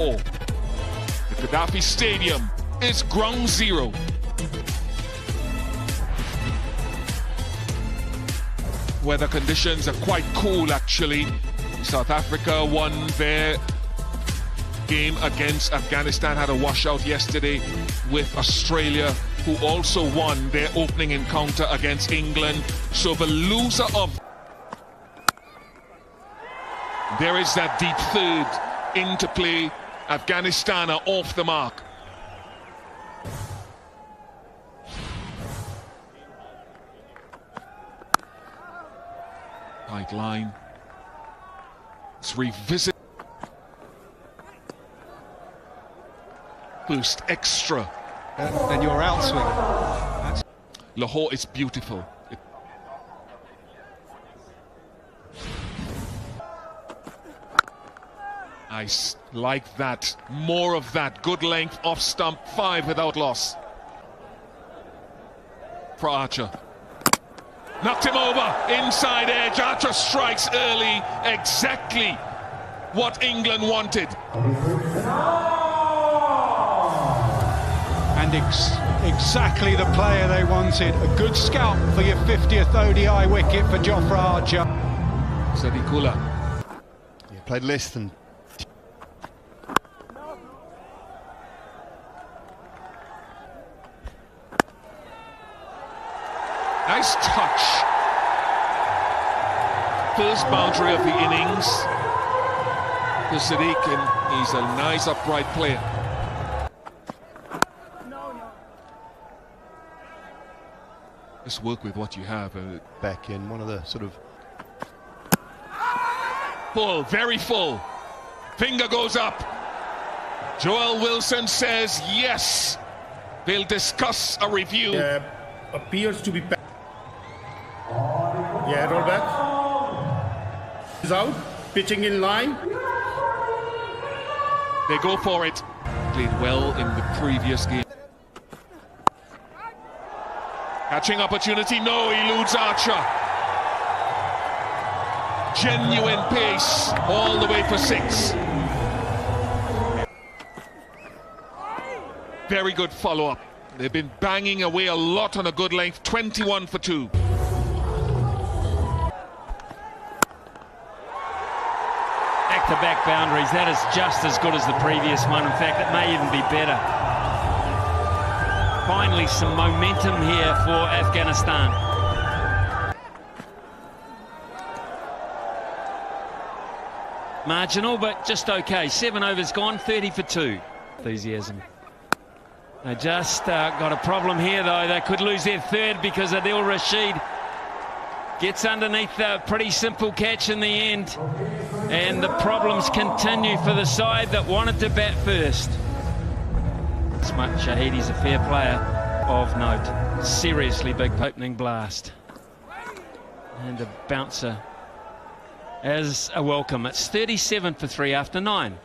The Gaddafi Stadium is ground zero. Weather conditions are quite cool actually. South Africa won their game against Afghanistan, had a washout yesterday with Australia, who also won their opening encounter against England. So the loser of... There is that deep third into play. Afghanistan are off the mark. Tight line. Let's revisit. First extra. And your outswing. Lahore is beautiful. Nice, like that. More of that. Good length, off stump, 5 without loss. For Archer. Knocked him over, inside edge. Archer strikes early. Exactly what England wanted. And exactly the player they wanted. A good scout for your 50th ODI wicket for Jofra Archer. Sadikula. Yeah, played less than... Nice touch. First boundary of the innings for Sadiq, and he's a nice upright player. Just work with what you have. Back in one of the sort of... Full, very full. Finger goes up. Joel Wilson says yes. They'll discuss a review. Appears to be... Yeah, roll back. He's out. Pitching in line. They go for it. Played well in the previous game. Catching opportunity. No, eludes Archer. Genuine pace all the way for 6. Very good follow-up. They've been banging away a lot on a good length. 21 for 2. Back-to-back boundaries. That is just as good as the previous one. In fact, it may even be better. Finally, some momentum here for Afghanistan. Marginal, but just okay. 7 overs gone, 30 for 2. Enthusiasm. They just got a problem here, though. They could lose their third because Adil Rashid gets underneath a pretty simple catch in the end. And the problems continue for the side that wanted to bat first. Smart Shahidi's a fair player of note. Seriously big opening blast. And a bouncer as a welcome. It's 37 for 3 after 9.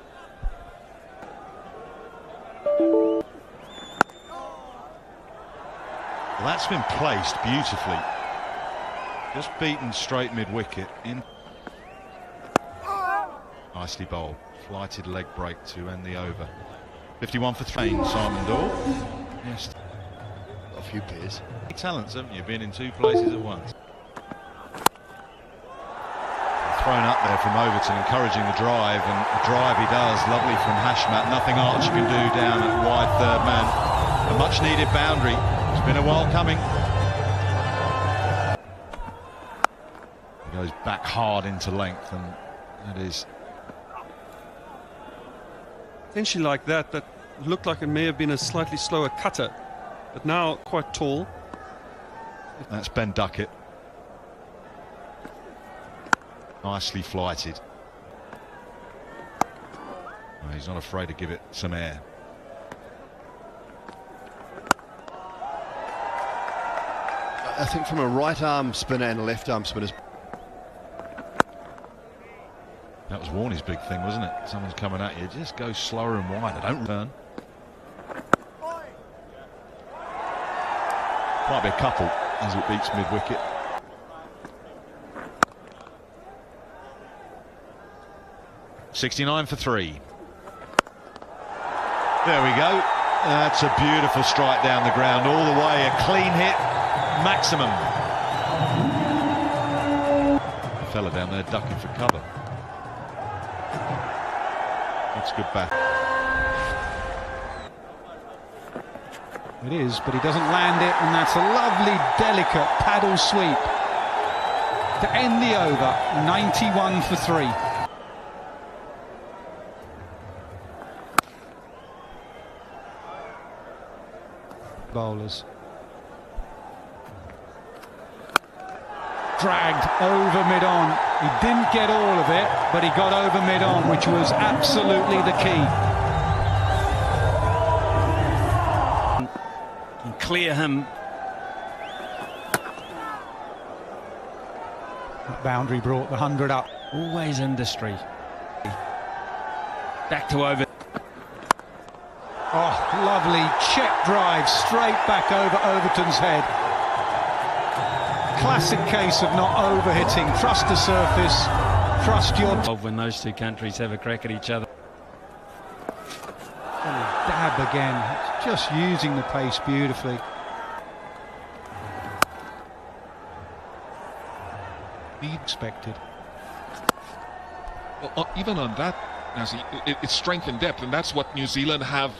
Well, that's been placed beautifully. Just beaten straight mid-wicket. In. Nicely bowled. Flighted leg break to end the over. 51 for 3. Simon Daw. Yes. A few players. Talents, haven't you? Been in 2 places at once. Thrown up there from Overton, encouraging the drive, and the drive he does. Lovely from Hashmat. Nothing Archer can do down at wide third man. A much-needed boundary. It's been a while coming. He goes back hard into length, and that is... Potentially like that looked like it may have been a slightly slower cutter, but now quite tall. That's Ben Duckett. Nicely flighted. Well, he's not afraid to give it some air. I think from a right arm spinner and a left arm spinner. That was Warney's big thing, wasn't it? Someone's coming at you, just go slower and wider, don't turn. Might be a couple as it beats mid-wicket. .69 for 3. There we go. That's a beautiful strike down the ground, all the way, a clean hit, maximum. The fella down there ducking for cover. That's good back. It is, but he doesn't land it, and that's a lovely, delicate paddle sweep to end the over, 91 for 3. Bowlers. Dragged over mid-on. He didn't get all of it, but he got over mid-on, which was absolutely the key. And clear him. That boundary brought the 100 up. Always industry. Back to over. Oh, lovely check drive straight back over Overton's head. Classic case of not over-hitting. Trust the surface, trust your... When those two countries have a crack at each other. Dab again, just using the pace beautifully. He expected. Well, even on that, Nazi, it's strength and depth, and that's what New Zealand have.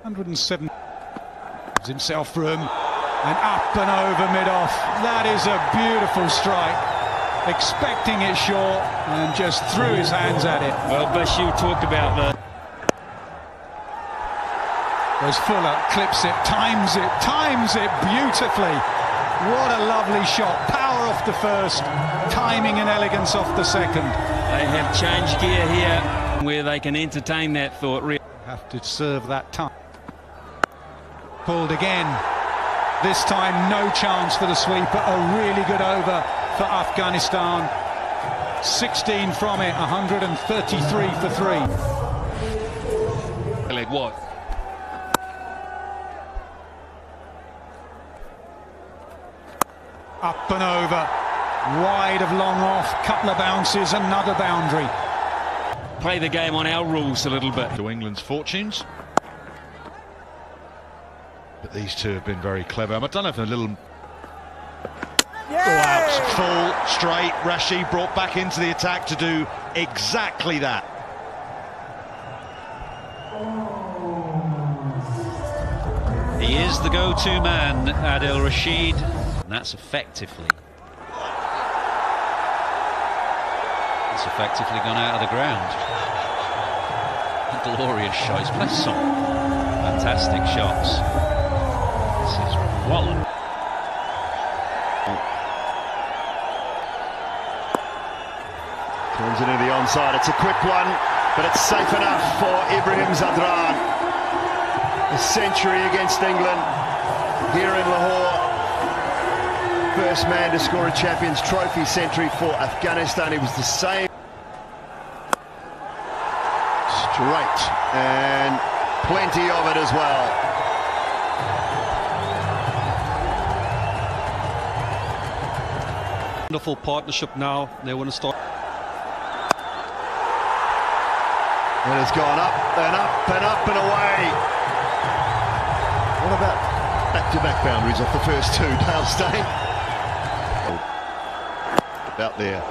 107. Gives himself room and up and over mid-off. That is a beautiful strike. Expecting it short and just threw his hands at it. Well, Bish, you talked about the... There's Fuller, clips it, times it beautifully. What a lovely shot. Power off the first, timing and elegance off the second. They have changed gear here where they can entertain that thought. Have to serve that time. Pulled again. This time no chance for the sweeper. A really good over for Afghanistan. 16 from it, 133 for 3. Like what? Up and over. Wide of long off. Couple of bounces, another boundary. Play the game on our rules a little bit. To England's fortunes. But these two have been very clever. I don't know if a little... Go out, full, straight. Rashid brought back into the attack to do exactly that. He is the go-to man, Adil Rashid. And that's effectively gone out of the ground. A glorious shot. He's played some fantastic shots. This is Wallen. Turns it into the onside. It's a quick one, but it's safe enough for Ibrahim Zadran. A century against England here in Lahore. First man to score a Champions Trophy century for Afghanistan. He was the same. Straight, and plenty of it as well. Wonderful partnership now. They want to start. And it's gone up and up and up and away. What about back-to-back boundaries off the first two, Dale Steyn? Oh. About there.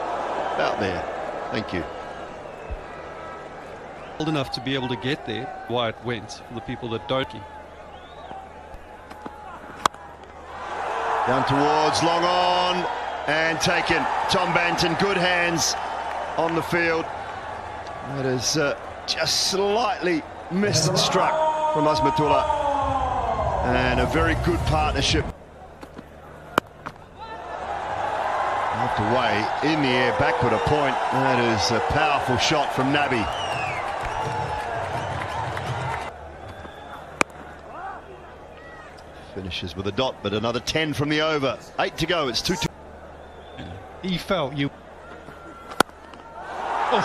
Thank you. Old enough to be able to get there. Why it went for the people that don't. Down towards, long on, and taken. Tom Banton, good hands on the field. That is just slightly misstruck from Azmatullah. And a very good partnership. Knocked away in the air, backward a point. That is a powerful shot from Nabi. Finishes with a dot, but another 10 from the over. 8 to go, it's 2-2. He felt you. Oh,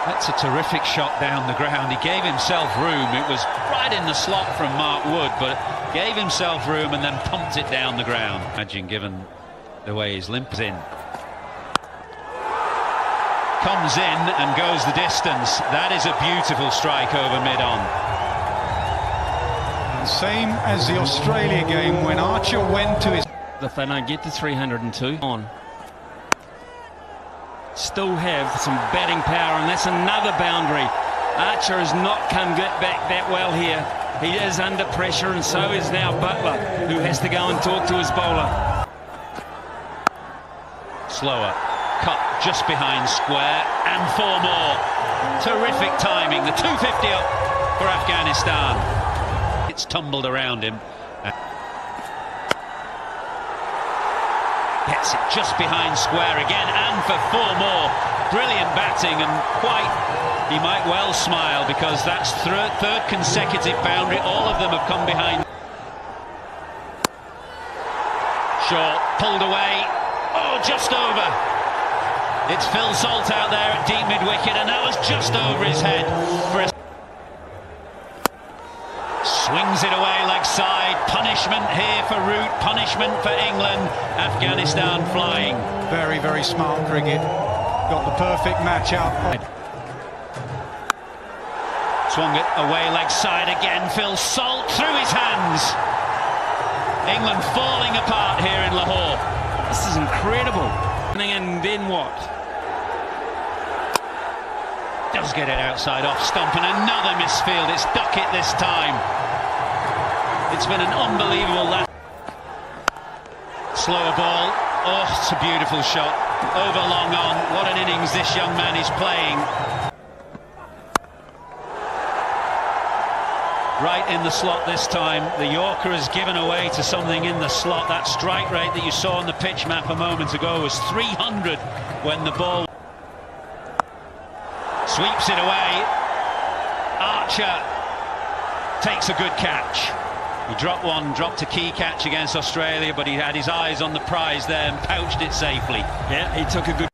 that's a terrific shot down the ground. He gave himself room. It was right in the slot from Mark Wood, but gave himself room and then pumped it down the ground. Imagine given the way his limp is in. comes in and goes the distance. That is a beautiful strike over mid-on. Same as the Australia game when Archer went to his... If they don't get to 302 on. Still have some batting power, and that's another boundary. Archer has not come back that well here. He is under pressure, and so is now Butler, who has to go and talk to his bowler. Slower, cut just behind square, and 4 more. Terrific timing, the 250 up for Afghanistan. It's tumbled around him. Gets it just behind square again, and for 4 more. Brilliant batting, and he might well smile, because that's third consecutive boundary. All of them have come behind. Short, pulled away. Oh, just over. It's Phil Salt out there at deep mid-wicket, and that was just over his head. Swings it away leg side. Punishment here for Root, punishment for England. Afghanistan flying. Very, very smart cricket. Got the perfect match out. Swung it away leg side again. Phil Salt through his hands. England falling apart here in Lahore. This is incredible. And then what? Does get it outside off stump, and another misfield. It's Duckett this time. It's been an unbelievable last. Slower ball. Oh, it's a beautiful shot. Over long on. What an innings this young man is playing. Right in the slot this time. The Yorker has given away to something in the slot. That strike rate that you saw on the pitch map a moment ago was 300 when the ball sweeps it away. Archer takes a good catch. He dropped a key catch against Australia, but he had his eyes on the prize there and pouched it safely. Yeah, he took a good...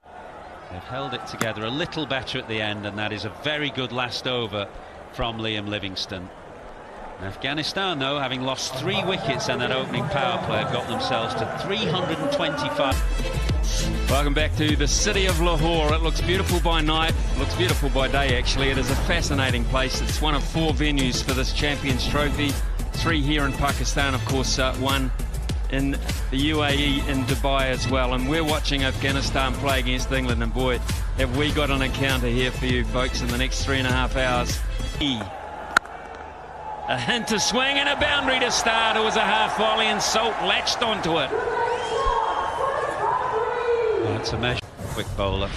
They've held it together a little better at the end, and that is a very good last over from Liam Livingstone. Afghanistan, though, having lost 3 wickets in that opening power play, have got themselves to 325. Welcome back to the city of Lahore. It looks beautiful by night, it looks beautiful by day actually. It is a fascinating place. It's one of 4 venues for this Champions Trophy. 3 here in Pakistan, of course, 1 in the UAE in Dubai as well. And we're watching Afghanistan play against England, and boy, have we got an encounter here for you folks in the next 3.5 hours. A hint of swing and a boundary to start. It was a half volley, and Salt latched onto it. That's a measure. Quick bowler.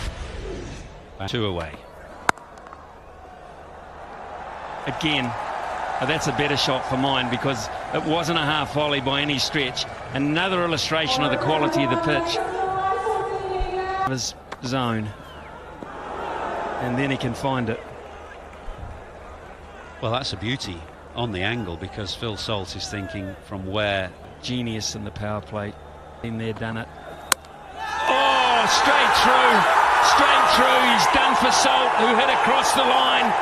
2 away. Again, that's a better shot for mine, because it wasn't a half volley by any stretch. Another illustration of the quality of the pitch. His zone. And then he can find it. Well, that's a beauty on the angle, because Phil Salt is thinking from where. Genius in the power play. Been there, done it. Oh, straight through. Straight through. He's done for Salt, who hit across the line.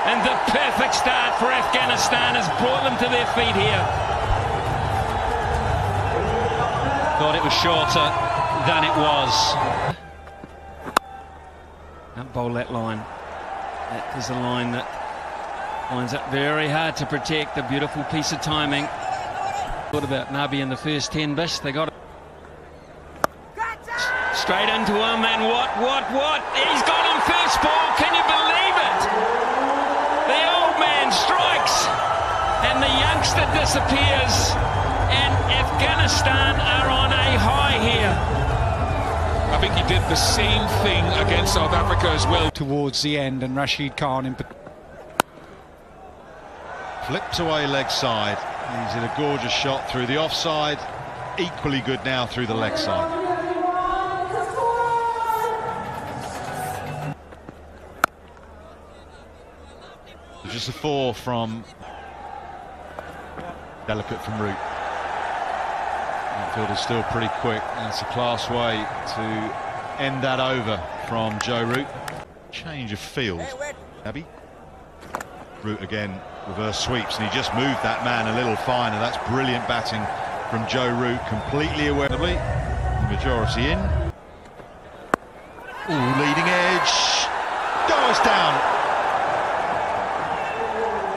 And the perfect start for Afghanistan has brought them to their feet here. Thought it was shorter than it was. Can't bowl that line. That is a line that lines up very hard to protect. A beautiful piece of timing. What about Nabi in the first 10 bish? They got it. Straight into him, and what? He's got him first ball. Can you believe it? The old man strikes, and the youngster disappears, and Afghanistan are on a high here. I think he did the same thing against South Africa as well. Towards the end, and Rashid Khan in Flipped away leg side. He's in a gorgeous shot through the offside. Equally good now through the leg side. Just a 4 from Delicate from Root. Outfield is still pretty quick. That's a class way to end that over from Joe Root. Change of field. Abby. Root again, reverse sweeps, and he just moved that man a little finer. That's brilliant batting from Joe Root, completely aware. The majority in. Ooh, leading edge. goes down.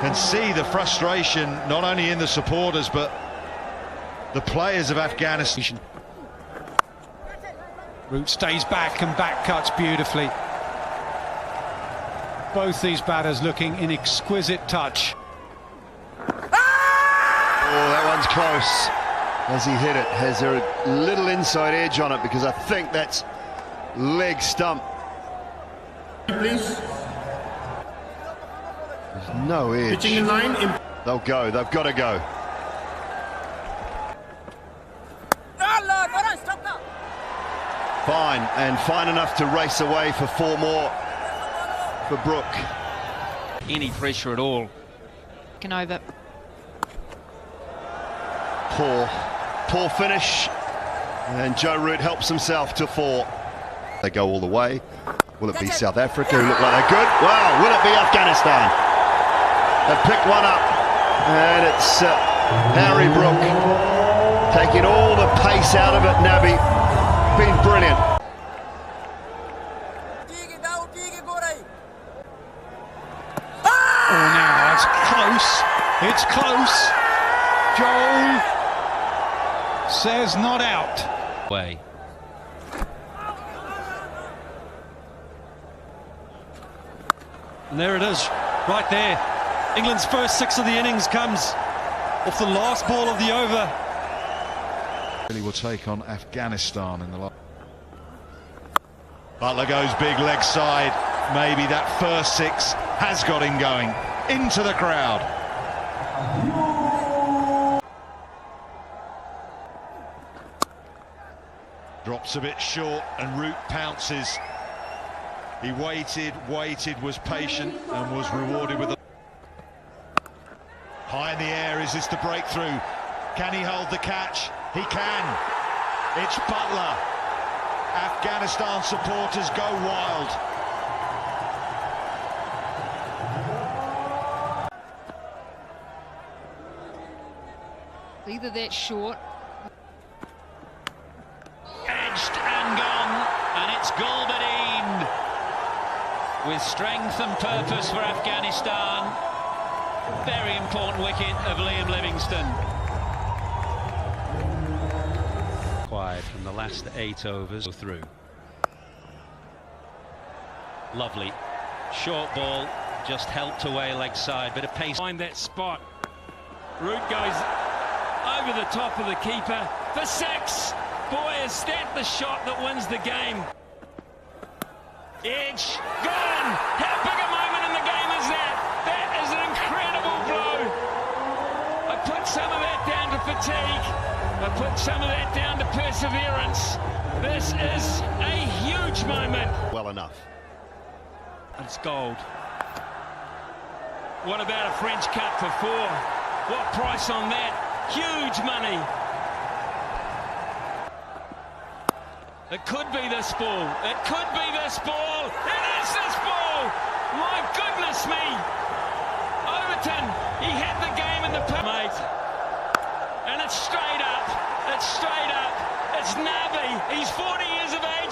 Can see the frustration not only in the supporters but the players of Afghanistan. Root stays back and back cuts beautifully. Both these batters looking in exquisite touch. Oh, that one's close. As he hit it, has a little inside edge on it because I think that's leg stump. Please. There's no edge. Pitching in line. They'll go. They've got to go. Fine, and fine enough to race away for 4 more for Brook. Any pressure at all. Over. Poor finish, and Joe Root helps himself to 4. They go all the way. Will it be South Africa who look like they're good? Wow, will it be Afghanistan? They've picked one up, and it's Harry Brook taking all the pace out of it. Nabi, been brilliant. Oh, now it's close. It's close. Joel says not out. Way. And there it is, right there. England's first 6 of the innings comes off the last ball of the over. Really will take on Afghanistan in the last. Butler goes big leg side. Maybe that first 6 has got him going into the crowd. Drops a bit short and Root pounces. He waited, was patient and was rewarded with a... High in the air, is this the breakthrough? Can he hold the catch? He can. It's Butler. Afghanistan supporters go wild. Either that short. Edged and gone, and it's Gulbadine with strength and purpose for Afghanistan. Very important wicket of Liam Livingstone. Quiet from the last 8 overs through. Lovely short ball, just helped away leg side, bit of pace. Find that spot. Root goes over the top of the keeper for 6. Boy, is that the shot that wins the game. Edge gone. How big a moment in the game is that? That is an incredible blow. I put some of that down to fatigue. I put some of that down to perseverance. This is a huge moment. Well enough. It's gold. What about a French cut for 4? What price on that? Huge money. It could be this ball. It could be this ball. It is this ball. My goodness me. Overton, he had the game in the mate. And it's straight up. It's straight up. It's Nabi. He's 40 years of age.